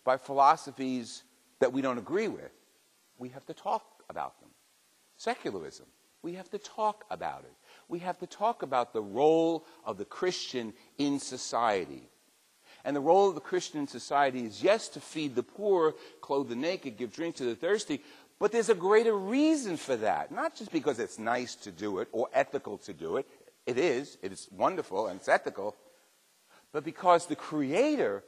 by philosophies that we don't agree with, we have to talk about them. Secularism, we have to talk about it. We have to talk about the role of the Christian in society. And the role of the Christian in society is, yes, to feed the poor, clothe the naked, give drink to the thirsty, but there's a greater reason for that. Not just because it's nice to do it or ethical to do it. It is wonderful and it's ethical. But because the Creator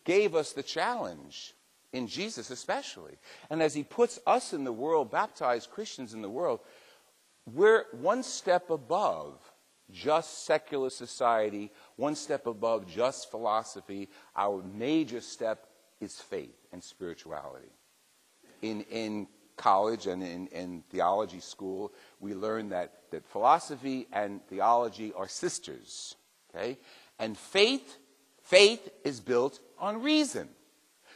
gave us the challenge, in Jesus especially. And as he puts us in the world, baptized Christians in the world, we're one step above just secular society, one step above just philosophy. Our major step is faith and spirituality. In college and in theology school, we learn that philosophy and theology are sisters. Okay? And faith is built on reason.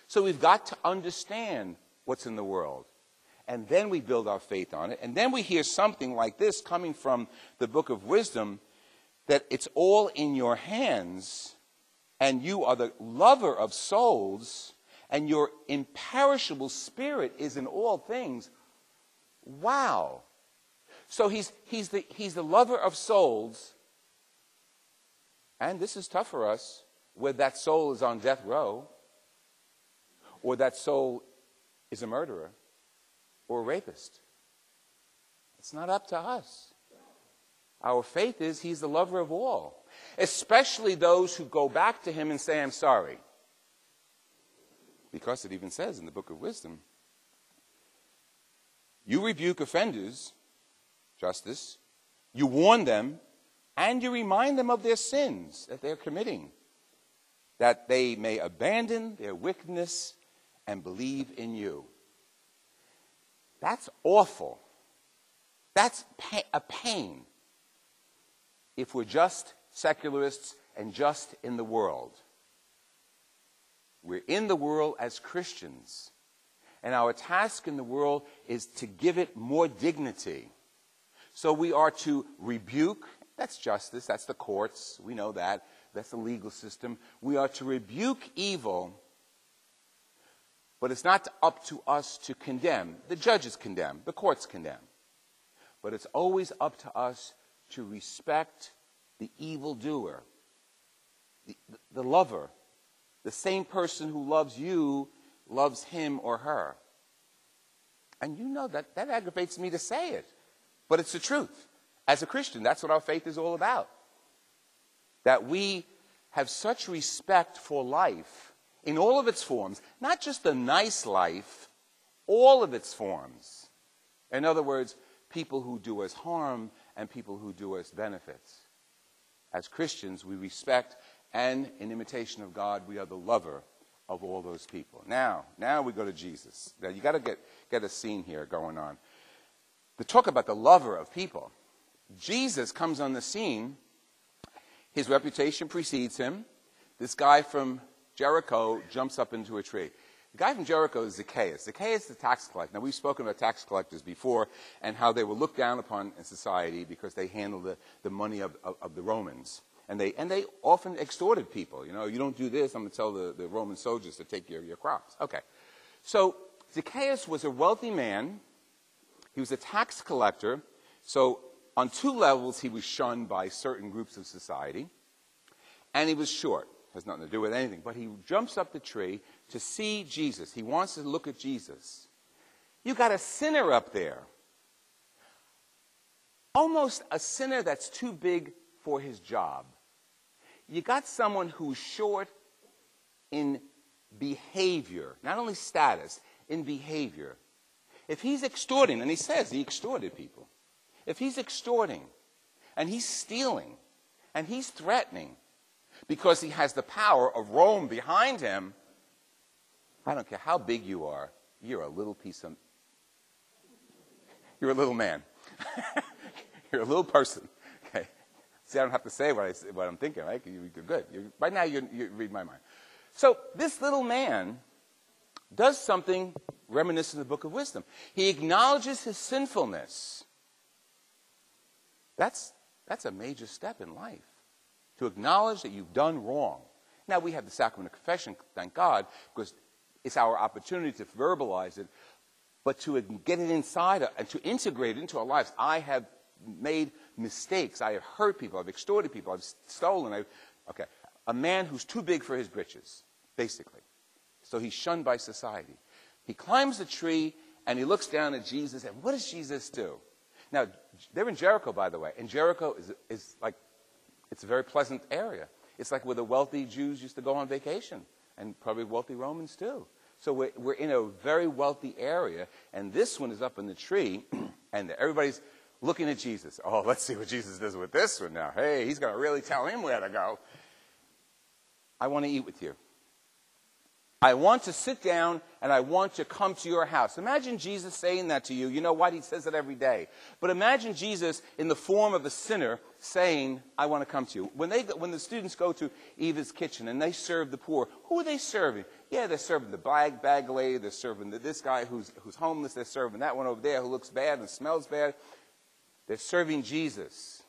So we've got to understand what's in the world. And then we build our faith on it. And then we hear something like this coming from the book of wisdom, that it's all in your hands, and you are the lover of souls, and your imperishable spirit is in all things. Wow. So he's the lover of souls. And this is tough for us, where that soul is on death row, or that soul is a murderer or a rapist. It's not up to us. Our faith is he's the lover of all, especially those who go back to him and say, I'm sorry. Because it even says in the book of wisdom, you rebuke offenders, justice, you warn them, and you remind them of their sins that they're committing, that they may abandon their wickedness and believe in you. That's awful. That's a pain if we're just secularists and just in the world. We're in the world as Christians, and our task in the world is to give it more dignity. So we are to rebuke, that's justice, that's the courts, we know that, that's the legal system. We are to rebuke evil, but it's not up to us to condemn. The judges condemn, the courts condemn. But it's always up to us to respect the evildoer, the lover. The same person who loves you loves him or her. And you know that aggravates me to say it, but it's the truth. As a Christian, that's what our faith is all about. That we have such respect for life in all of its forms, not just the nice life, all of its forms. In other words, people who do us harm and people who do us benefits. As Christians, we respect, and in imitation of God, we are the lover of all those people. Now we go to Jesus. Now you got to get a scene here going on. To talk about the lover of people, Jesus comes on the scene. His reputation precedes him. This guy from Jericho jumps up into a tree. The guy from Jericho is Zacchaeus. Zacchaeus is the tax collector. Now, we've spoken about tax collectors before and how they were looked down upon in society because they handled the money of the Romans. And they often extorted people. You know, you don't do this, I'm going to tell the Roman soldiers to take your crops. Okay. So Zacchaeus was a wealthy man. He was a tax collector. So on two levels, he was shunned by certain groups of society. And he was short. Has nothing to do with anything. But he jumps up the tree to see Jesus. He wants to look at Jesus. You got a sinner up there. Almost a sinner that's too big for his job. You got someone who's short in behavior, not only status, in behavior. If he's extorting, and he says he extorted people. If he's extorting, and he's stealing, and he's threatening, because he has the power of Rome behind him, I don't care how big you are, you're a little you're a little man. You're a little person. Okay. See, I don't have to say what I'm thinking, right? You're good. Right now, you read my mind. So this little man does something reminiscent of the book of wisdom. He acknowledges his sinfulness. That's a major step in life, to acknowledge that you've done wrong. Now, we have the sacrament of confession, thank God, because It's our opportunity to verbalize it, but to get it inside and to integrate it into our lives. I have made mistakes. I have hurt people. I've extorted people. I've stolen. Okay. A man who's too big for his britches, basically. So he's shunned by society. He climbs the tree, and he looks down at Jesus, and what does Jesus do? Now, they're in Jericho, by the way, and Jericho is like, it's a very pleasant area. It's like where the wealthy Jews used to go on vacation, and probably wealthy Romans too. So we're in a very wealthy area, and this one is up in the tree, and everybody's looking at Jesus. Oh, let's see what Jesus does with this one now. Hey, he's going to really tell him where to go. I want to eat with you. I want to sit down, and I want to come to your house. Imagine Jesus saying that to you. You know what? He says it every day. But imagine Jesus in the form of a sinner saying, I want to come to you. When the students go to Eva's kitchen and they serve the poor, who are they serving? Yeah, they're serving the bag lady. They're serving this guy who's homeless. They're serving that one over there who looks bad and smells bad. They're serving Jesus.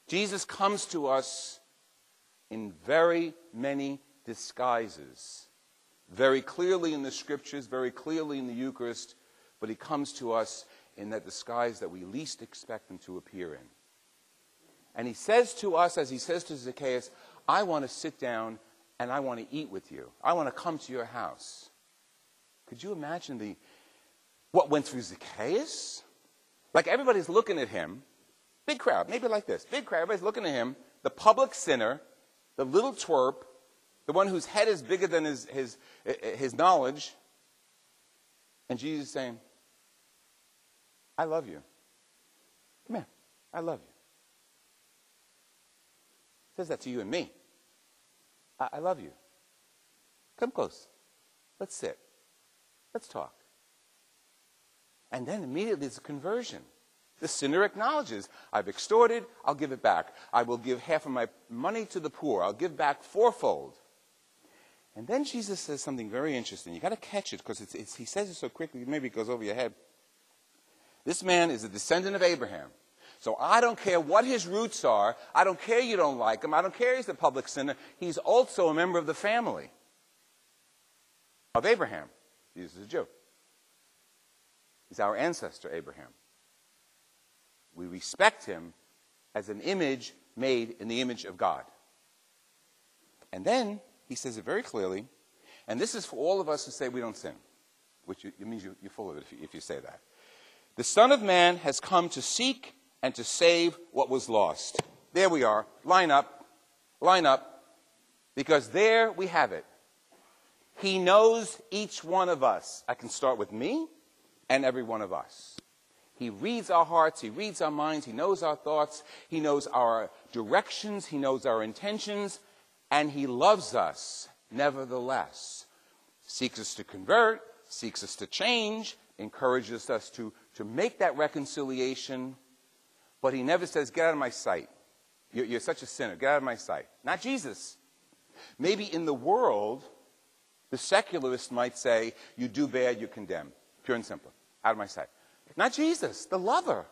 Jesus comes to us in very many disguises, very clearly in the scriptures, very clearly in the Eucharist, but he comes to us in that disguise that we least expect him to appear in. And he says to us, as he says to Zacchaeus, I want to sit down and I want to eat with you. I want to come to your house. Could you imagine what went through Zacchaeus? Like everybody's looking at him, big crowd, maybe like this, big crowd, everybody's looking at him, the public sinner, the little twerp, the one whose head is bigger than his knowledge. And Jesus is saying, I love you. Come here. I love you. He says that to you and me. I love you. Come close. Let's sit. Let's talk. And then immediately there's a conversion. The sinner acknowledges, I've extorted, I'll give it back. I will give half of my money to the poor. I'll give back fourfold. And then Jesus says something very interesting. You've got to catch it because he says it so quickly, maybe it goes over your head. This man is a descendant of Abraham. So I don't care what his roots are. I don't care you don't like him. I don't care he's a public sinner. He's also a member of the family of Abraham. Jesus is a Jew. He's our ancestor, Abraham. We respect him as an image made in the image of God. And then he says it very clearly, and this is for all of us who say we don't sin, which it means you're full of it if you say that. The Son of Man has come to seek and to save what was lost. There we are. Line up, because there we have it. He knows each one of us. I can start with me and every one of us. He reads our hearts, he reads our minds, he knows our thoughts, he knows our directions, he knows our intentions, and he loves us nevertheless. Seeks us to convert, seeks us to change, encourages us to make that reconciliation, but he never says, get out of my sight. You're such a sinner, get out of my sight. Not Jesus. Maybe in the world, the secularist might say, you do bad, you condemn. Pure and simple. Out of my sight. Not Jesus, the lover.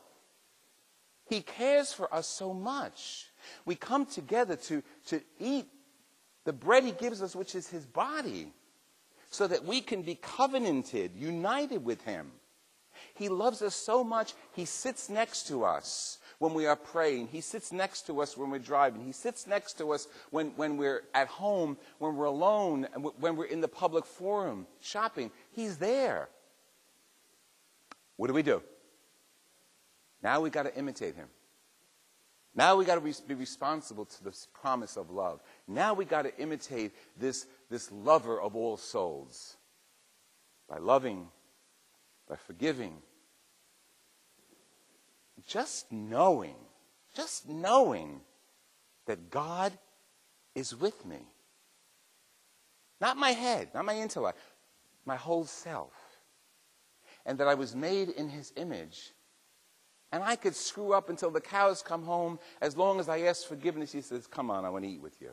He cares for us so much. We come together to eat the bread he gives us, which is his body, so that we can be covenanted, united with him. He loves us so much, he sits next to us when we are praying. He sits next to us when we're driving. He sits next to us when we're at home, when we're alone, and when we're in the public forum, shopping. He's there. What do? Now we got to imitate him. Now we got to be responsible to this promise of love. Now we got to imitate this lover of all souls by loving, by forgiving. Just knowing that God is with me. Not my head, not my intellect, my whole self. And that I was made in his image. And I could screw up until the cows come home. As long as I ask forgiveness, he says, come on, I want to eat with you.